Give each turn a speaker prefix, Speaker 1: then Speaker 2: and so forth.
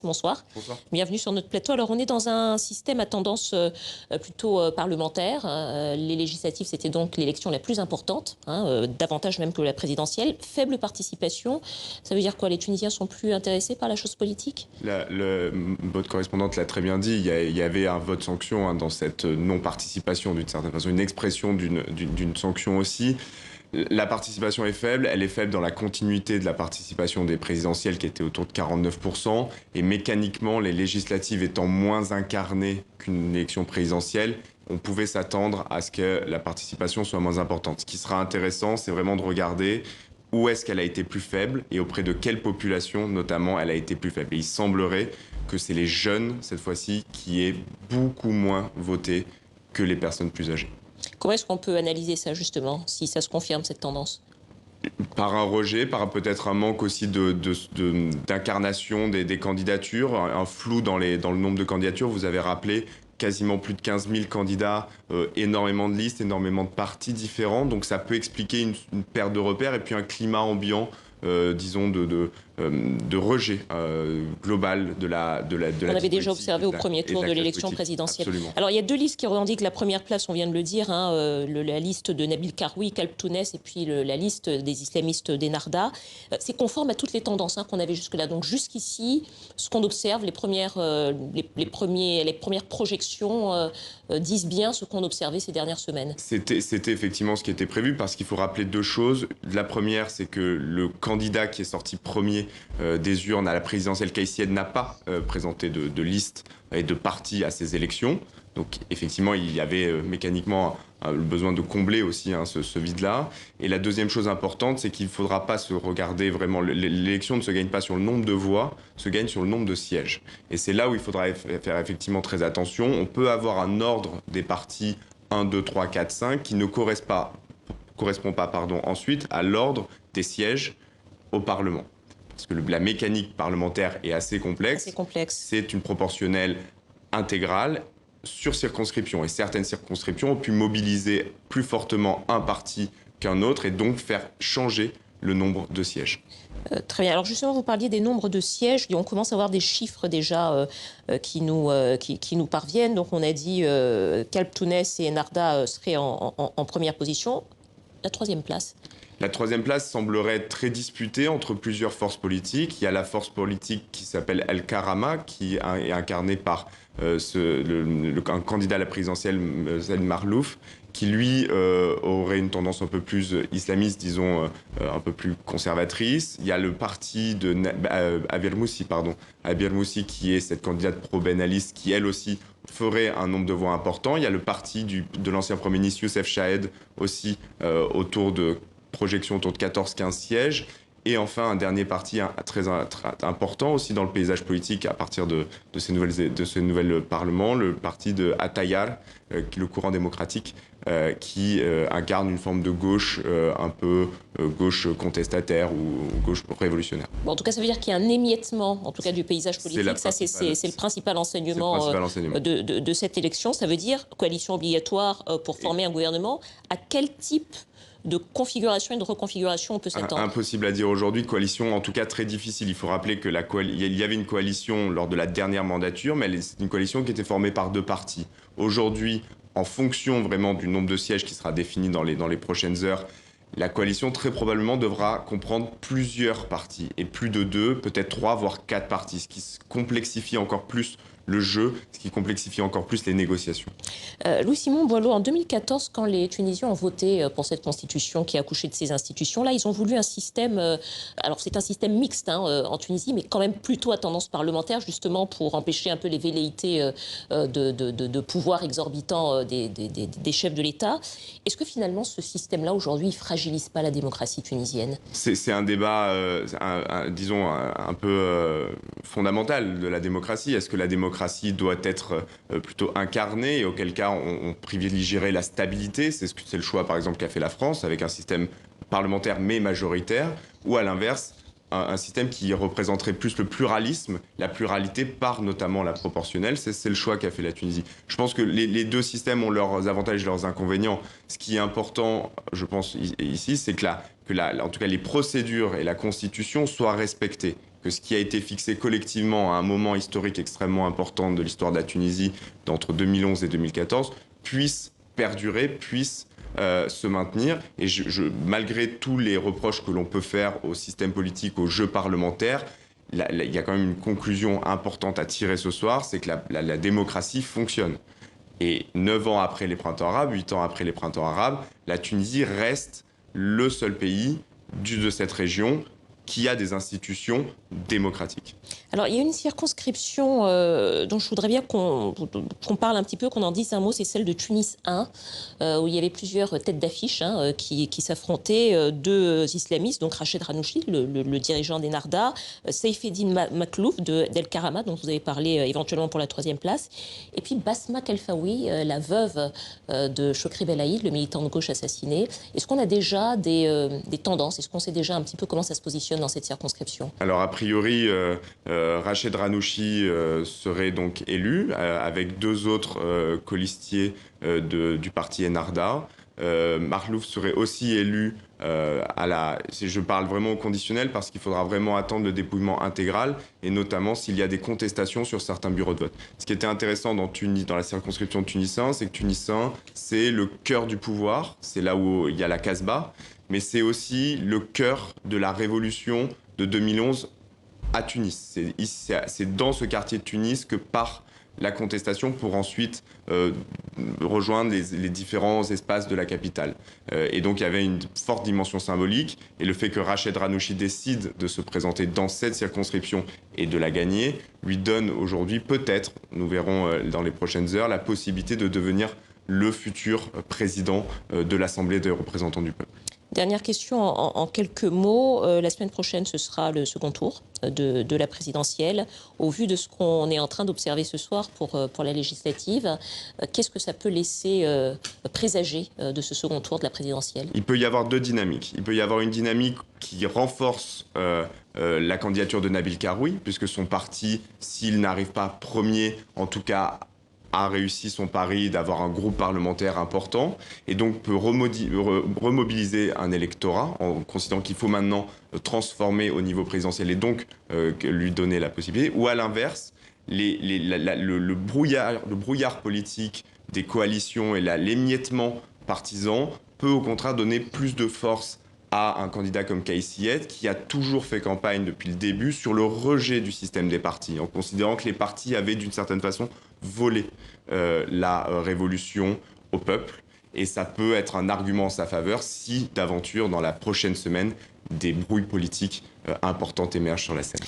Speaker 1: Bonsoir.
Speaker 2: Bonsoir.
Speaker 1: Bienvenue sur notre plateau. Alors, on est dans un système à tendance plutôt parlementaire. Les législatives, c'était donc l'élection la plus importante, davantage même que la présidentielle. Faible participation, ça veut dire quoi? Les Tunisiens sont plus intéressés par la chose politique?
Speaker 2: Votre correspondante l'a très bien dit, il y avait un vote sanction dans cette non-participation d'une certaine façon, une expression d'une sanction aussi. La participation est faible, elle est faible dans la continuité de la participation des présidentielles qui était autour de 49%, et mécaniquement, les législatives étant moins incarnées qu'une élection présidentielle, on pouvait s'attendre à ce que la participation soit moins importante. Ce qui sera intéressant, c'est vraiment de regarder où est-ce qu'elle a été plus faible et auprès de quelle population, notamment, elle a été plus faible. Et il semblerait que c'est les jeunes, cette fois-ci, qui aient beaucoup moins voté que les personnes plus âgées.
Speaker 1: Comment est-ce qu'on peut analyser ça, justement, si ça se confirme, cette tendance?
Speaker 2: Par un rejet, par peut-être un manque aussi d'incarnation des candidatures, un flou dans le nombre de candidatures. Vous avez rappelé quasiment plus de 15 000 candidats, énormément de listes, énormément de partis différents. Donc ça peut expliquer une perte de repères et puis un climat ambiant, disons, de rejet global de la
Speaker 1: On avait déjà observé au premier tour de l'élection présidentielle.
Speaker 2: Absolument.
Speaker 1: Alors, il y a deux listes qui revendiquent la première place, on vient de le dire, la liste de Nabil Karoui, Kalb Tounès, et puis la liste des islamistes d'Ennahda. C'est conforme à toutes les tendances qu'on avait jusque-là. Donc, jusqu'ici, ce qu'on observe, les premières projections disent bien ce qu'on observait ces dernières semaines.
Speaker 2: C'était effectivement ce qui était prévu, parce qu'il faut rappeler deux choses. La première, c'est que le candidat qui est sorti premier des urnes à la présidentielle Kais Saied n'a pas présenté de liste et de parti à ces élections. Donc effectivement, il y avait mécaniquement le besoin de combler aussi ce vide-là. Et la deuxième chose importante, c'est qu'il ne faudra pas se regarder vraiment. L'élection ne se gagne pas sur le nombre de voix, se gagne sur le nombre de sièges. Et c'est là où il faudra faire effectivement très attention. On peut avoir un ordre des partis 1, 2, 3, 4, 5 qui ne correspond pas ensuite à l'ordre des sièges au Parlement. Parce que la mécanique parlementaire est assez complexe. C'est une proportionnelle intégrale sur circonscription. Et certaines circonscriptions ont pu mobiliser plus fortement un parti qu'un autre et donc faire changer le nombre de sièges.
Speaker 1: Très bien. Alors justement, vous parliez des nombres de sièges. On commence à avoir des chiffres déjà qui nous parviennent. Donc on a dit Kalb Tounès et Ennahda seraient en première position. La troisième place?
Speaker 2: La troisième place semblerait être très disputée entre plusieurs forces politiques. Il y a la force politique qui s'appelle El Karama, qui est incarnée par un candidat à la présidentielle, Zaid Marlouf, qui lui aurait une tendance un peu plus islamiste, disons, un peu plus conservatrice. Il y a le parti de Abir Moussi, qui est cette candidate pro-Ben Ali, qui elle aussi ferait un nombre de voix important. Il y a le parti de l'ancien Premier ministre Youssef Chahed, aussi projection autour de 14-15 sièges. Et enfin, un dernier parti très important aussi dans le paysage politique à partir de ces nouvelles parlements, le parti de Atayar, le courant démocratique, qui incarne une forme de gauche, un peu gauche contestataire ou gauche révolutionnaire.
Speaker 1: Bon, en tout cas, ça veut dire qu'il y a un émiettement, en tout cas, du paysage politique. Ça, c'est le principal enseignement de cette élection. Ça veut dire coalition obligatoire pour former un gouvernement. À quel type de configuration et de reconfiguration on peut s'attendre?
Speaker 2: Impossible à dire aujourd'hui. Coalition, en tout cas, très difficile. Il faut rappeler que il y avait une coalition lors de la dernière mandature, mais c'est une coalition qui était formée par deux partis. Aujourd'hui, en fonction vraiment du nombre de sièges qui sera défini dans les prochaines heures, la coalition très probablement devra comprendre plusieurs partis, et plus de 2, peut-être 3, voire 4 partis, ce qui complexifie encore plus le jeu, ce qui complexifie encore plus les négociations.
Speaker 1: Louis-Simon Boileau, en 2014, quand les Tunisiens ont voté pour cette constitution qui a accouché de ces institutions-là, ils ont voulu un système, alors c'est un système mixte en Tunisie, mais quand même plutôt à tendance parlementaire, justement pour empêcher un peu les velléités de pouvoir exorbitant des chefs de l'État. Est-ce que finalement ce système-là, aujourd'hui, ne fragilise pas la démocratie tunisienne?
Speaker 2: C'est un débat, disons, un peu fondamental de la démocratie. Est-ce que la démocratie doit être plutôt incarnée, et auquel cas on privilégierait la stabilité? C'est le choix, par exemple, qu'a fait la France, avec un système parlementaire mais majoritaire, ou à l'inverse, un système qui représenterait plus le pluralisme, la pluralité par notamment la proportionnelle. C'est le choix qu'a fait la Tunisie. Je pense que les deux systèmes ont leurs avantages et leurs inconvénients. Ce qui est important, je pense, ici, c'est que, en tout cas, les procédures et la Constitution soient respectées. Que ce qui a été fixé collectivement à un moment historique extrêmement important de l'histoire de la Tunisie, entre 2011 et 2014, puisse perdurer, puisse se maintenir. Et malgré tous les reproches que l'on peut faire au système politique, au jeu parlementaire, il y a quand même une conclusion importante à tirer ce soir, c'est que la démocratie fonctionne. Et 9 ans après les printemps arabes, 8 ans après les printemps arabes, la Tunisie reste le seul pays de cette région qui a des institutions démocratiques.
Speaker 1: Alors, il y a une circonscription dont je voudrais bien qu'on parle un petit peu, qu'on en dise un mot, c'est celle de Tunis 1, où il y avait plusieurs têtes d'affiche qui s'affrontaient, deux islamistes, donc Rached Ghannouchi, le dirigeant des Narda, Saïfeddine Maklouf d'El Karama, dont vous avez parlé éventuellement pour la 3e place, et puis Basma Kelfaoui, la veuve de Chokri Belaïd, le militant de gauche assassiné. Est-ce qu'on a déjà des tendances? Est-ce qu'on sait déjà un petit peu comment ça se positionne dans cette circonscription?
Speaker 2: Alors, a priori, Rached Ghannouchi serait donc élu, avec 2 autres colistiers du parti Ennahda. Maklouf serait aussi élu je parle vraiment au conditionnel parce qu'il faudra vraiment attendre le dépouillement intégral et notamment s'il y a des contestations sur certains bureaux de vote. Ce qui était intéressant dans la circonscription de Tunis 1, c'est que Tunis 1, c'est le cœur du pouvoir, c'est là où il y a la Casbah, mais c'est aussi le cœur de la révolution de 2011 à Tunis. C'est dans ce quartier de Tunis que part la contestation pour ensuite rejoindre les différents espaces de la capitale. Et donc il y avait une forte dimension symbolique et le fait que Rached Ghannouchi décide de se présenter dans cette circonscription et de la gagner lui donne aujourd'hui peut-être, nous verrons dans les prochaines heures, la possibilité de devenir le futur président de l'Assemblée des représentants du peuple.
Speaker 1: Dernière question en quelques mots. La semaine prochaine, ce sera le second tour de la présidentielle. Au vu de ce qu'on est en train d'observer ce soir pour la législative, qu'est-ce que ça peut laisser présager de ce second tour de la présidentielle?
Speaker 2: Il peut y avoir 2 dynamiques. Il peut y avoir une dynamique qui renforce la candidature de Nabil Karoui, puisque son parti, s'il n'arrive pas premier, en tout cas a réussi son pari d'avoir un groupe parlementaire important et donc peut remobiliser un électorat en considérant qu'il faut maintenant transformer au niveau présidentiel et donc lui donner la possibilité. Ou à l'inverse, le brouillard politique des coalitions et l'émiettement partisan peut au contraire donner plus de force à un candidat comme Kais Saied, qui a toujours fait campagne depuis le début sur le rejet du système des partis, en considérant que les partis avaient d'une certaine façon volé la révolution au peuple. Et ça peut être un argument en sa faveur si, d'aventure, dans la prochaine semaine, des brouilles politiques importantes émergent sur la scène.